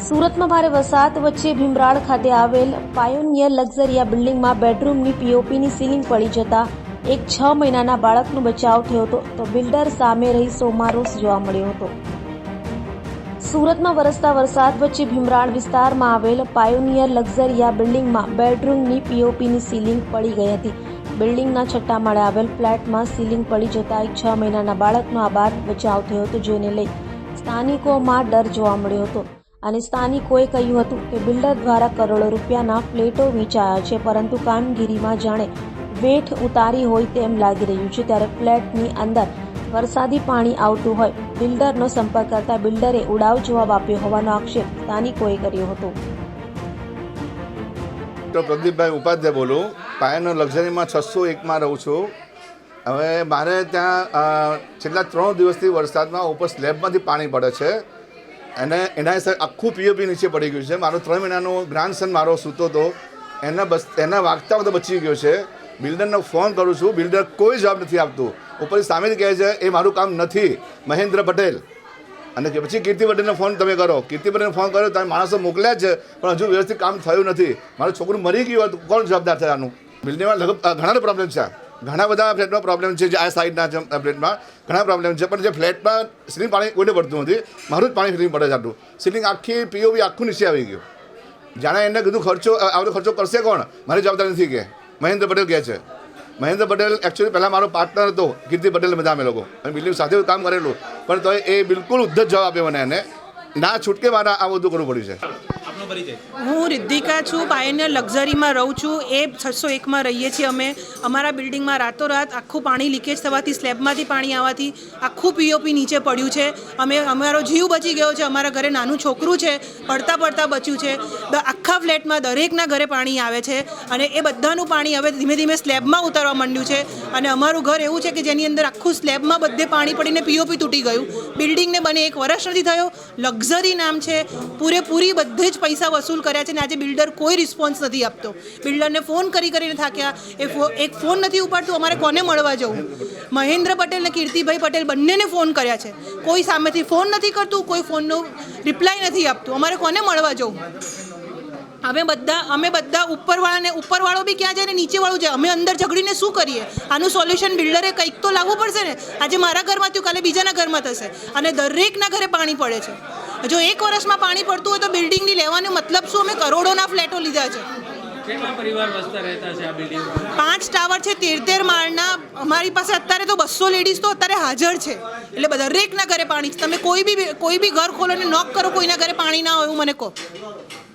સુરતમાં ભારે વરસાદ વચ્ચે ભીમરાડ ખાતે આવેલ પાયોનિયર લક્ઝરિયા બિલ્ડિંગમાં બેડરૂમની પીઓપીની સીલિંગ પડી જતા એક 6 મહિનાના બાળકનો બચાવ થયો હતો તો બિલ્ડર સામે રહીશોમાં રોષ જોવા મળ્યો હતો। સુરતમાં વરસતા વરસાદ વચ્ચે ભીમરાડ વિસ્તારમાં આવેલ પાયોનિયર લક્ઝરિયા બિલ્ડિંગમાં બેડરૂમની પીઓપીની સીલિંગ પડી ગઈ હતી। બિલ્ડિંગના છઠ્ઠા માળે આવેલ ફ્લેટમાં સીલિંગ પડી જતા એક 6 મહિનાના બાળકનો આ બાદ બચાવ થયો હતો, જેને લઈ સ્થાનિકોમાં ડર જોવા મળ્યો હતો અને સ્થાનિકોએ કહ્યું હતું કે બિલ્ડર દ્વારા કરોડો રૂપિયાના ફ્લેટો વેચાયા છે, પરંતુ કામગીરીમાં જાણે વેઠ ઉતારી હોય તેમ લાગી રહ્યું છે। ત્યારે ફ્લેટની અંદર વરસાદી પાણી આવતું હોય બિલ્ડરનો સંપર્ક કરતા બિલ્ડરે ઉડાવ જવાબ આપ્યો હોવાનો આક્ષેપ સ્થાનિકોએ કર્યો હતો। તો પ્રદીપભાઈ ઉપાધ્યાય બોલું, પાયોનિયર લક્ઝરીમાં 601માં રહું છું। હવે મારે ત્યાં છેલ્લા 3 દિવસથી વરસાદમાં ઉપર સ્લેબમાંથી પાણી પડે છે અને એના હિસાબે આખું પીઓપી નીચે પડી ગયું છે। મારો 3 મહિનાનો ગ્રાન્ડસન મારો સૂતો હતો, એના વાગતા વખતે બચી ગયો છે। બિલ્ડરને ફોન કરું છું, બિલ્ડર કોઈ જવાબ નથી આપતું। ઉપરથી સામેથી કહે છે એ મારું કામ નથી, મહેન્દ્ર પટેલ। અને પછી કીર્તિ પટેલને ફોન તમે કરો, કીર્તિ પટેલને ફોન કર્યો, તમે માણસો મોકલ્યા છે પણ હજુ વ્યવસ્થિત કામ થયું નથી। મારું છોકરું મરી ગયું હતું, કોણ જવાબદાર છે આનું? બિલ્ડિંગમાં લગભગ ઘણા પ્રોબ્લેમ છે, ઘણા બધા ફ્લેટમાં પ્રોબ્લેમ છે। જે આ સાઈડના ફ્લેટમાં ઘણા પ્રોબ્લેમ છે, પણ જે ફ્લેટમાં સીલિંગ પાણી કોઈને પડતું નથી, મારું જ પાણી સીલિંગ પડે છે આટલું। સીલિંગ આખી પીઓપી આખું નીચે આવી ગયું। જાણે એને કીધું ખર્ચો આવડો ખર્ચો કરશે કોણ? મારી જવાબદારી નથી કે મહેન્દ્ર પટેલ કહે છે। મહેન્દ્ર પટેલ એકચ્યુઅલી પહેલાં મારો પાર્ટનર હતો, કીર્તિ પટેલ બધા અમે લોકો અને બિલ્ડિંગ સાથે કામ કરેલું, પણ તો એ બિલકુલ ઉદ્ધત જવાબ આપ્યો મને। એને ના છૂટકે મારે આ બધું કરવું પડ્યું છે। હું રિદ્ધિકા છું, પાયોનિયર લક્ઝરીમાં રહું છું। એ 601માં રહીએ છીએ અમે। અમારા બિલ્ડિંગમાં રાતોરાત આખું પાણી લીકેજ થવાથી, સ્લેબમાંથી પાણી આવવાથી આખું પીઓપી નીચે પડ્યું છે। અમારો જીવ બચી ગયો છે, અમારા ઘરે નાનું છોકરું છે, પડતા પડતા બચ્યું છે। આખા ફ્લેટમાં દરેકના ઘરે પાણી આવે છે અને એ બધાનું પાણી હવે ધીમે ધીમે સ્લેબમાં ઉતરવા માંડ્યું છે અને અમારું ઘર એવું છે કે જેની અંદર આખું સ્લેબમાં બધે પાણી પડીને પીઓપી તૂટી ગયું। બિલ્ડિંગને બને 1 વર્ષ નથી થયો, લક્ઝરી નામ છે, પૂરેપૂરી બધે જ પૈસા વસૂલ કર્યા છે અને આજે બિલ્ડર કોઈ રિસ્પોન્સ નથી આપતો। બિલ્ડરને ફોન કરીને થાક્યા, એક ફોન નથી ઉપાડતું, અમારે કોને મળવા જવું? મહેન્દ્ર પટેલ ને કીર્તિભાઈ પટેલ બંનેને ફોન કર્યા છે, કોઈ સામેથી ફોન નથી કરતું, કોઈ ફોનનો રિપ્લાય નથી આપતું, અમારે કોને મળવા જવું? અમે બધા ઉપરવાળો બી ક્યાં જાય ને નીચેવાળું જાય, અમે અંદર ઝઘડીને શું કરીએ? આનું સોલ્યુશન બિલ્ડરે કંઈક તો લાવવું પડશે ને। આજે મારા ઘરમાં થયું, કાલે બીજાના ઘરમાં થશે અને દરેકના ઘરે પાણી પડે છે। જો 1 વર્ષમાં પાણી પડતું હોય તો બિલ્ડિંગની લેવાનો મતલબ શું? અમે કરોડોના ફ્લેટો લીધા છે। કેટલા પરિવાર વસતા રહેતા છે આ બિલ્ડિંગમાં? 5 ટાવર છે, 13 માળના। અમારી પાસે અત્યારે તો 200 લેડીઝ તો અત્યારે હાજર છે, એટલે દરેકના ઘરે પાણી છે। તમે કોઈ બી ઘર ખોલો ને નોક કરો, કોઈના ઘરે પાણી ના હોય એવું મને કહો।